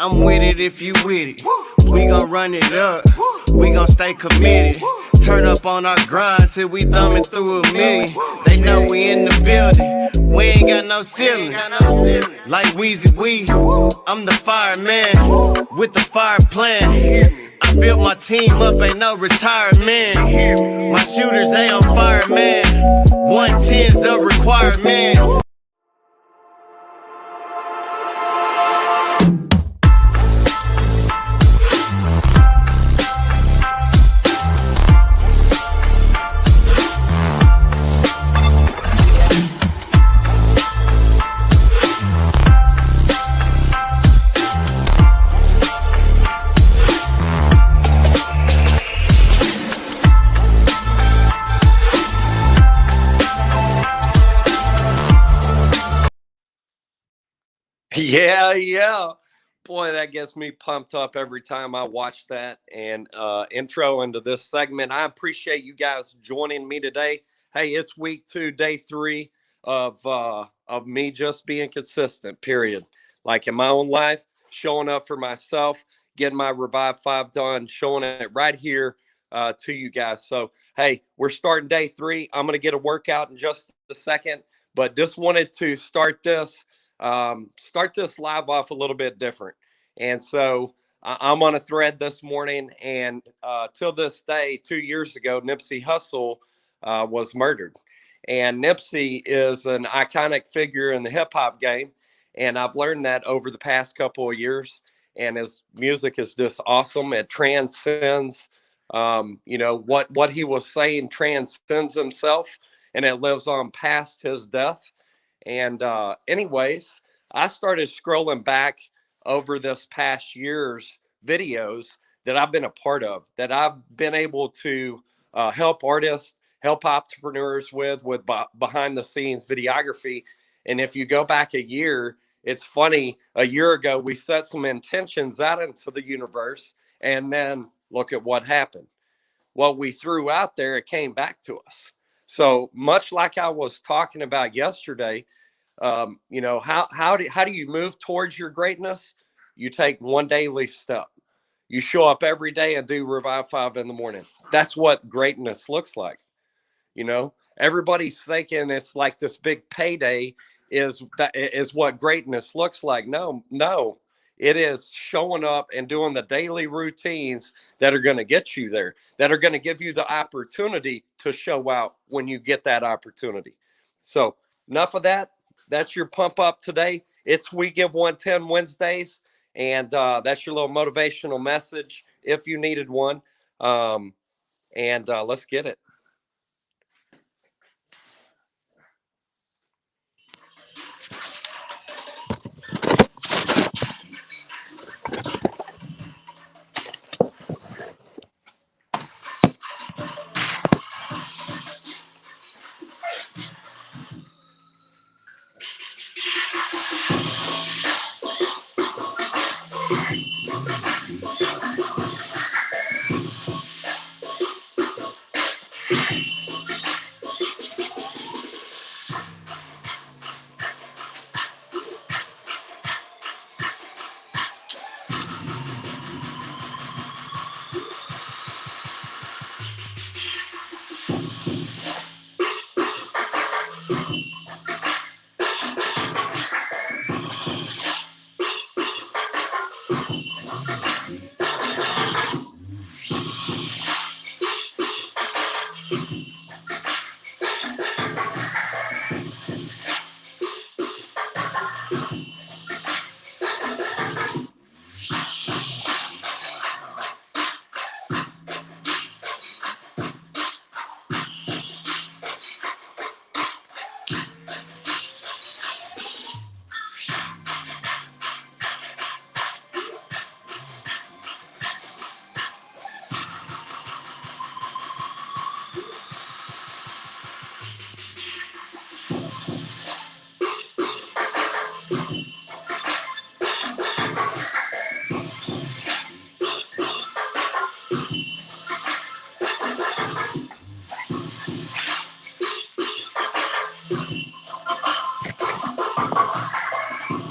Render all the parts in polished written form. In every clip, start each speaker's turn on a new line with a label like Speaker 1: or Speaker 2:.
Speaker 1: I'm with it if you with it. We gon' run it up. We gon' stay committed. Turn up on our grind till we thumbing through a million. They know we in the building. We ain't got no ceiling. Like Weezy Wee, I'm the fireman with the fire plan. I built my team up, ain't no retirement. My shooters, they on fire, man. 110's the requirement.
Speaker 2: Yeah. Boy, that gets me pumped up every time I watch that and intro into this segment. I appreciate you guys joining me today. Hey, it's week 2, day 3 of me just being consistent, period. Like in my own life, showing up for myself, getting my Revive 5 done, showing it right here to you guys. So, hey, we're starting day 3. I'm going to get a workout in just a second, but just wanted to start this live off a little bit different. And so I'm on a thread this morning, and till this day, 2 years ago, Nipsey Hussle was murdered. And Nipsey is an iconic figure in the hip hop game. And I've learned that over the past couple of years. And his music is just awesome. It transcends, what he was saying transcends himself, and it lives on past his death. And anyways, I started scrolling back over this past year's videos that I've been a part of, that I've been able to help artists, help entrepreneurs with behind the scenes videography. And if you go back a year, it's funny, a year ago, we set some intentions out into the universe, and then look at what happened. What we threw out there, it came back to us. So much like I was talking about yesterday, how do you move towards your greatness? You take one daily step. You show up every day and do Revive 5 in the morning. That's what greatness looks like. Everybody's thinking it's like this big payday is what greatness looks like. No, it is showing up and doing the daily routines that are going to get you there, that are going to give you the opportunity to show out when you get that opportunity. So enough of that. That's your pump up today. It's We Give 110 Wednesdays, and that's your little motivational message if you needed one. Let's get it.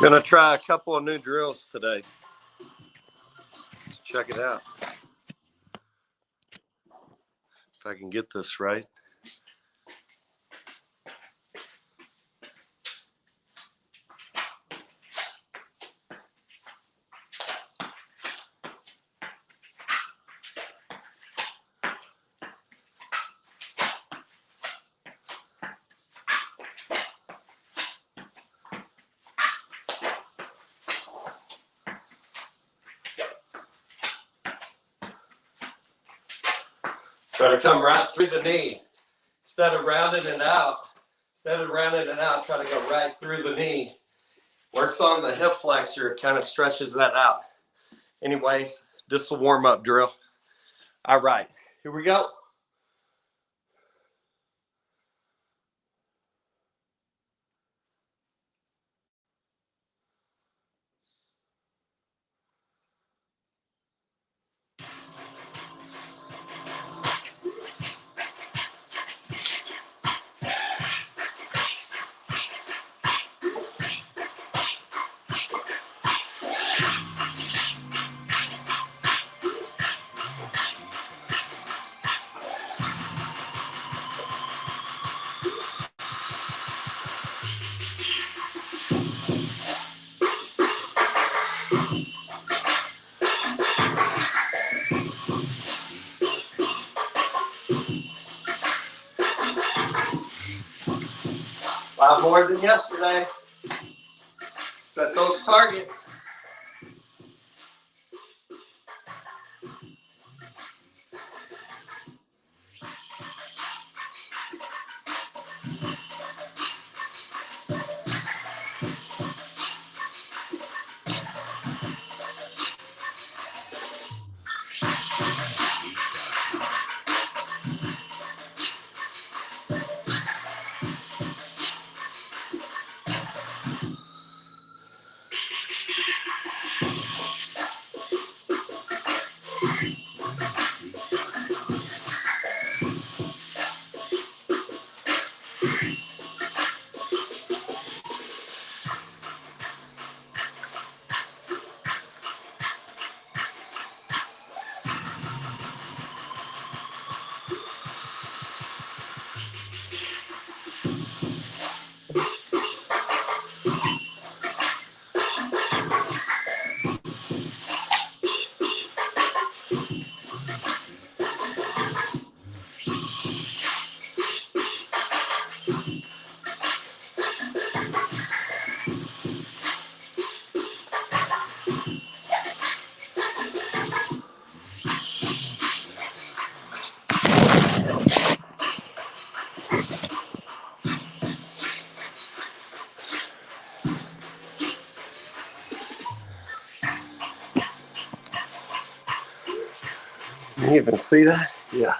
Speaker 2: Gonna try a couple of new drills today. Check it out. If I can get this right. Try to come right through the knee. Instead of rounding it out, try to go right through the knee. Works on the hip flexor, it kind of stretches that out. Anyways, just a warm-up drill. All right, here we go. A lot more than yesterday. Set those targets. Can you even see that? Yeah.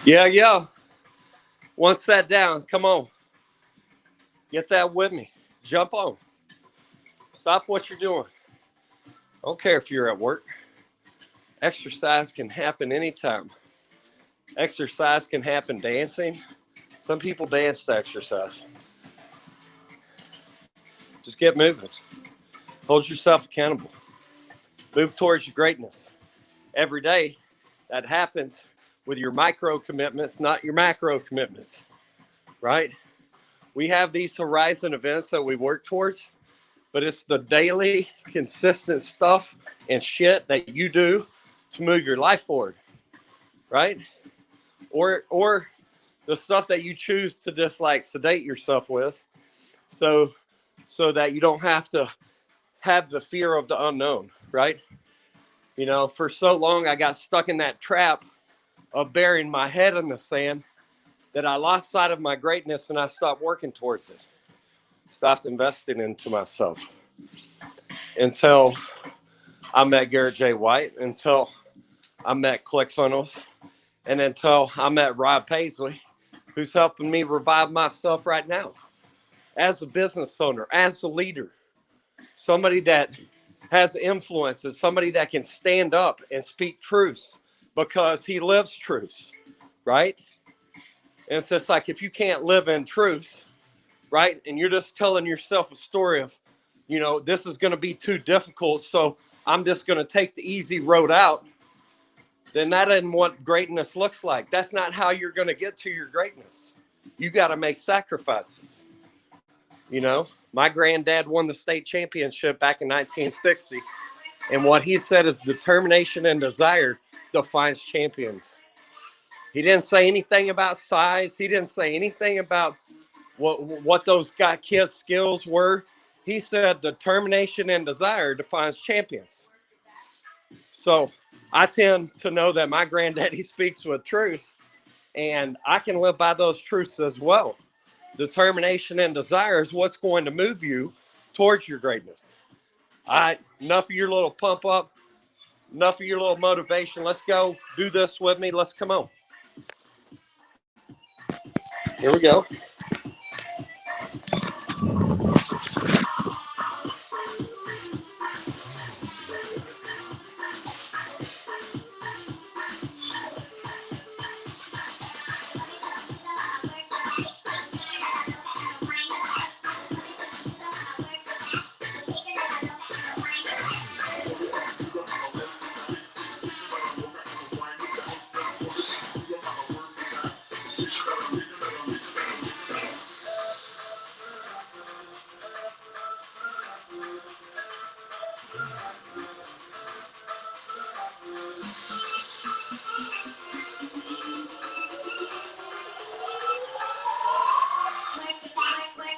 Speaker 2: Yeah. One set down. Come on. Get that with me. Jump on. Stop what you're doing. I don't care if you're at work. Exercise can happen anytime. Exercise can happen dancing. Some people dance to exercise. Just get moving. Hold yourself accountable. Move towards your greatness. Every day, that happens with your micro commitments, not your macro commitments, right? We have these horizon events that we work towards, but it's the daily, consistent stuff and shit that you do to move your life forward, right? Or the stuff that you choose to just like sedate yourself with, so that you don't have to have the fear of the unknown, right? You know, for so long I got stuck in that trap of burying my head in the sand that I lost sight of my greatness and I stopped working towards it. Stopped investing into myself until I met Garrett J. White, until I met ClickFunnels, and until I met Rob Paisley, who's helping me revive myself right now as a business owner, as a leader, somebody that has influence, and somebody that can stand up and speak truths because he lives truths, right? And it's just like, if you can't live in truths, right, and you're just telling yourself a story of, you know, this is going to be too difficult, so I'm just going to take the easy road out, then that isn't what greatness looks like. That's not how you're going to get to your greatness. You got to make sacrifices. You know, my granddad won the state championship back in 1960. And what he said is determination and desire defines champions. He didn't say anything about size. He didn't say anything about what those kids' skills were. He said determination and desire defines champions. So I tend to know that my granddaddy speaks with truth, and I can live by those truths as well. Determination and desire is what's going to move you towards your greatness. All right, enough of your little pump up, enough of your little motivation. Let's go do this with me. Let's come on. Here we go.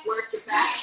Speaker 3: Work it back.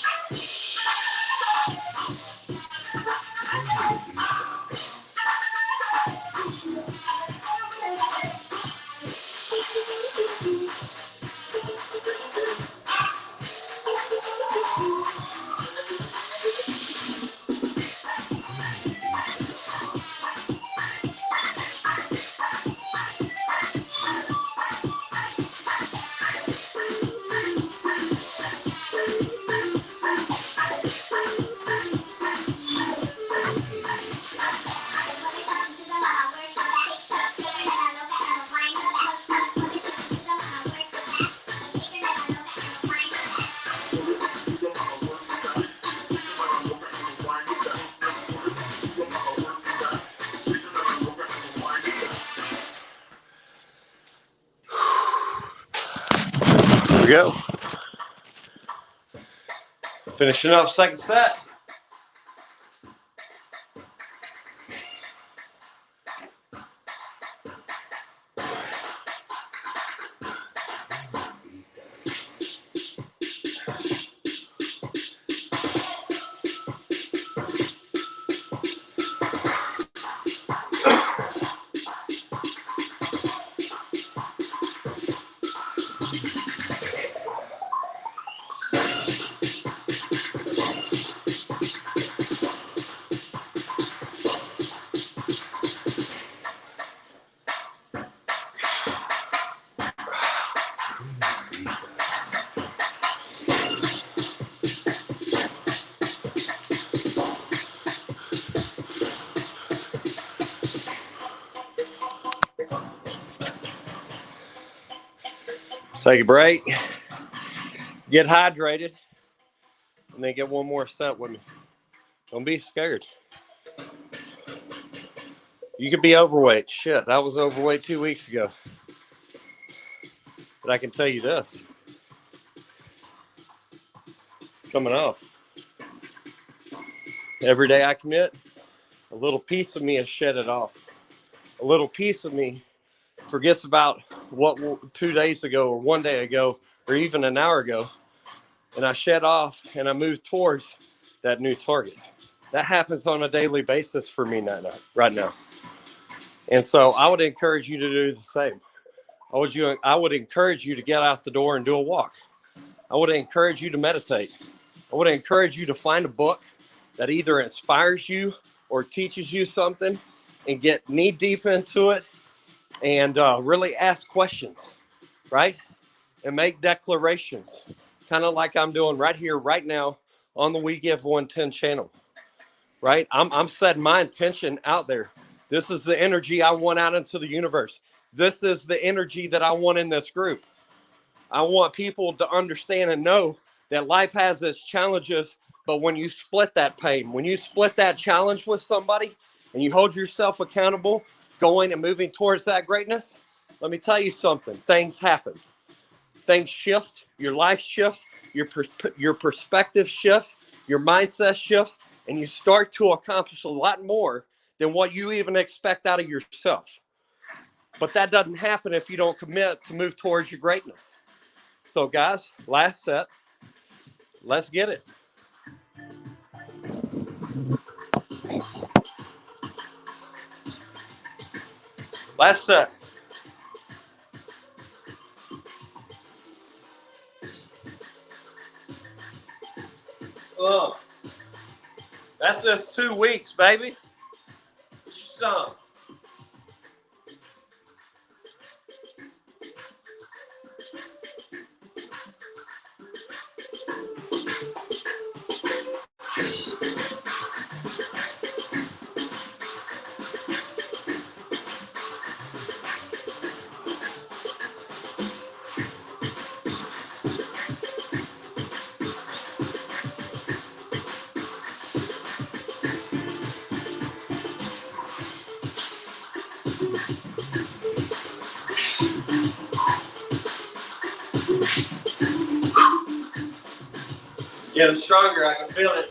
Speaker 2: Here we go. Finishing up second set. Take a break, get hydrated, and then get one more set with me. Don't be scared. You could be overweight. Shit, I was overweight 2 weeks ago. But I can tell you this. It's coming off. Every day I commit, a little piece of me has shed it off. A little piece of me forgets about what 2 days ago or 1 day ago or even an hour ago. And I shed off and I move towards that new target. That happens on a daily basis for me right now. And so I would encourage you to do the same. I would encourage you to get out the door and do a walk. I would encourage you to meditate. I would encourage you to find a book that either inspires you or teaches you something and get knee deep into it and really ask questions, right? And make declarations, kind of like I'm doing right here, right now on the We Give 110 channel, right? I'm setting my intention out there. This is the energy I want out into the universe. This is the energy that I want in this group. I want people to understand and know that life has its challenges, but when you split that pain, when you split that challenge with somebody and you hold yourself accountable, going and moving towards that greatness, let me tell you something, things happen. Things shift, your life shifts, your perspective shifts, your mindset shifts, and you start to accomplish a lot more than what you even expect out of yourself. But that doesn't happen if you don't commit to move towards your greatness. So guys, last set, let's get it. Last set. Oh, that's just 2 weeks, baby. Some. Getting stronger, I can feel it.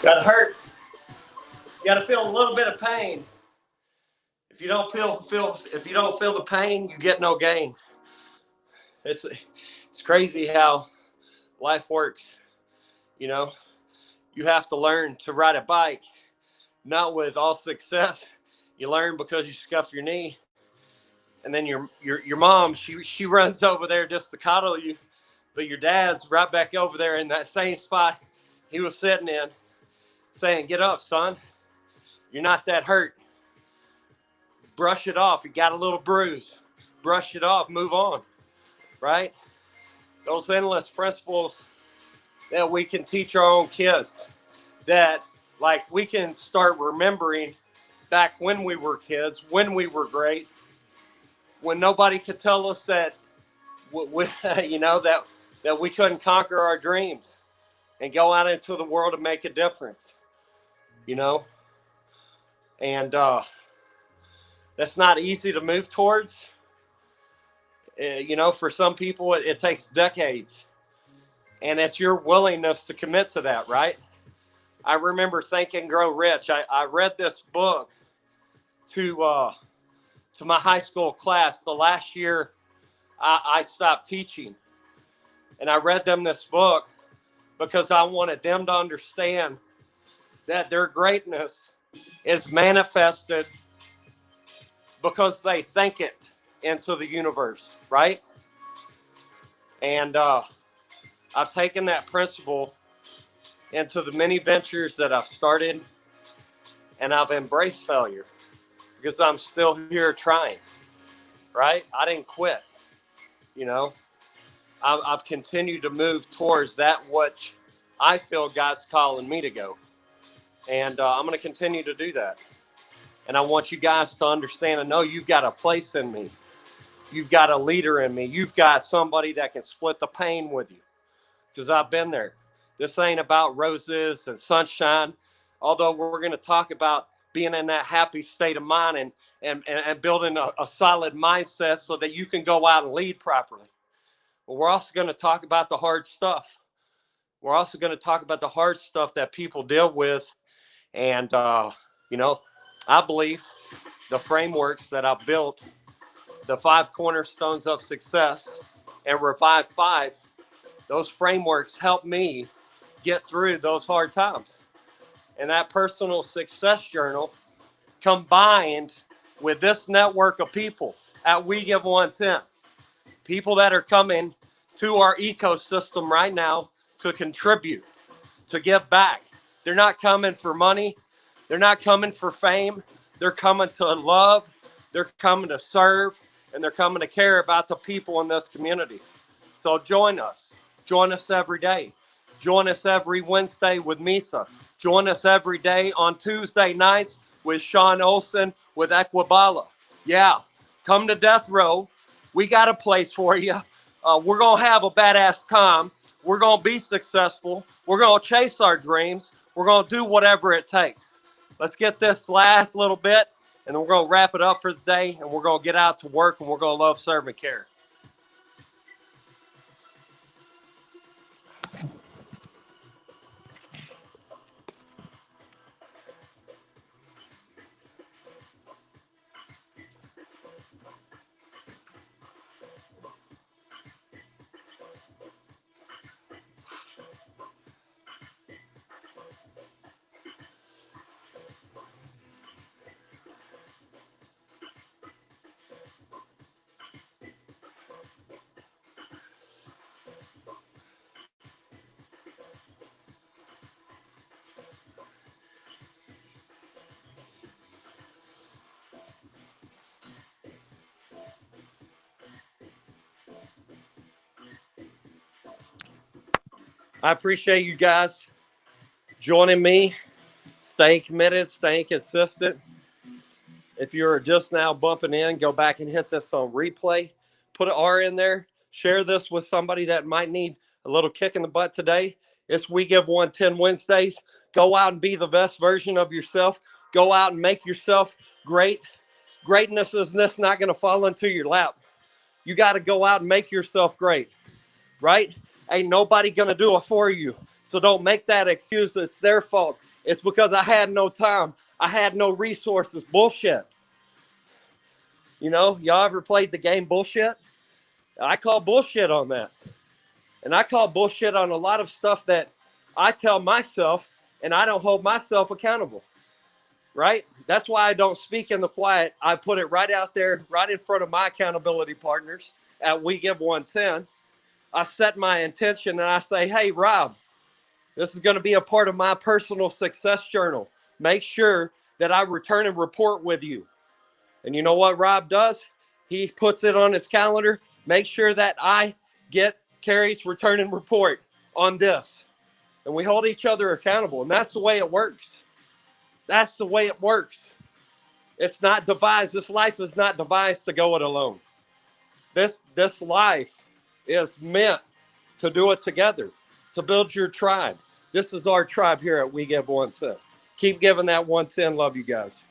Speaker 2: Gotta hurt. You gotta feel a little bit of pain. If you don't feel the pain, you get no gain. It's crazy how life works. You know, you have to learn to ride a bike, not with all success. You learn because you scuff your knee, and then your mom she runs over there just to coddle you, but your dad's right back over there in that same spot he was sitting in, saying, "Get up, son. You're not that hurt. Brush it off. You got a little bruise. Brush it off. Move on." Right? Those endless principles that we can teach our own kids, that like we can start remembering back when we were kids, when we were great, when nobody could tell us that that we couldn't conquer our dreams and go out into the world and make a difference, and that's not easy to move towards. For some people it takes decades, and it's your willingness to commit to that, right? I remember Think and Grow Rich. I read this book to my high school class the last year I stopped teaching. And I read them this book because I wanted them to understand that their greatness is manifested because they think it into the universe, right? And I've taken that principle into the many ventures that I've started, and I've embraced failure because I'm still here trying, right? I didn't quit, you know. I've continued to move towards that which I feel God's calling me to go. And I'm going to continue to do that. And I want you guys to understand and know you've got a place in me. You've got a leader in me. You've got somebody that can split the pain with you, because I've been there. This ain't about roses and sunshine, although we're going to talk about being in that happy state of mind and building a solid mindset so that you can go out and lead properly. But we're also going to talk about the hard stuff. We're also going to talk about the hard stuff that people deal with. And, you know, I believe the frameworks that I've built, the 5 cornerstones of success and Revive 5, those frameworks help me get through those hard times. And that personal success journal combined with this network of people at We Give 110, people that are coming to our ecosystem right now to contribute, to give back. They're not coming for money. They're not coming for fame. They're coming to love. They're coming to serve. And they're coming to care about the people in this community. So join us. Join us every day. Join us every Wednesday with Misa. Join us every day on Tuesday nights with Sean Olson with Equibala. Yeah, come to Death Row. We got a place for you. We're going to have a badass time. We're going to be successful. We're going to chase our dreams. We're going to do whatever it takes. Let's get this last little bit, and then we're going to wrap it up for the day, and we're going to get out to work, and we're going to love, serve, and care. I appreciate you guys joining me, staying committed, staying consistent. If you're just now bumping in, go back and hit this on replay. Put an R in there. Share this with somebody that might need a little kick in the butt today. It's We Give 110 Wednesdays. Go out and be the best version of yourself. Go out and make yourself great. Greatness is not going to fall into your lap. You got to go out and make yourself great, right? Ain't nobody going to do it for you. So don't make that excuse. It's their fault. It's because I had no time. I had no resources. Bullshit. You know, y'all ever played the game Bullshit? I call bullshit on that. And I call bullshit on a lot of stuff that I tell myself, and I don't hold myself accountable. Right? That's why I don't speak in the quiet. I put it right out there, right in front of my accountability partners at We Give 110. I set my intention and I say, hey, Rob, this is going to be a part of my personal success journal. Make sure that I return and report with you. And you know what Rob does? He puts it on his calendar. Make sure that I get Carrie's return and report on this. And we hold each other accountable. And that's the way it works. That's the way it works. It's not devised. This life is not devised to go it alone. This life is meant to do it together, to build your tribe. This is our tribe here at We Give 110. Keep giving that 110. Love you guys.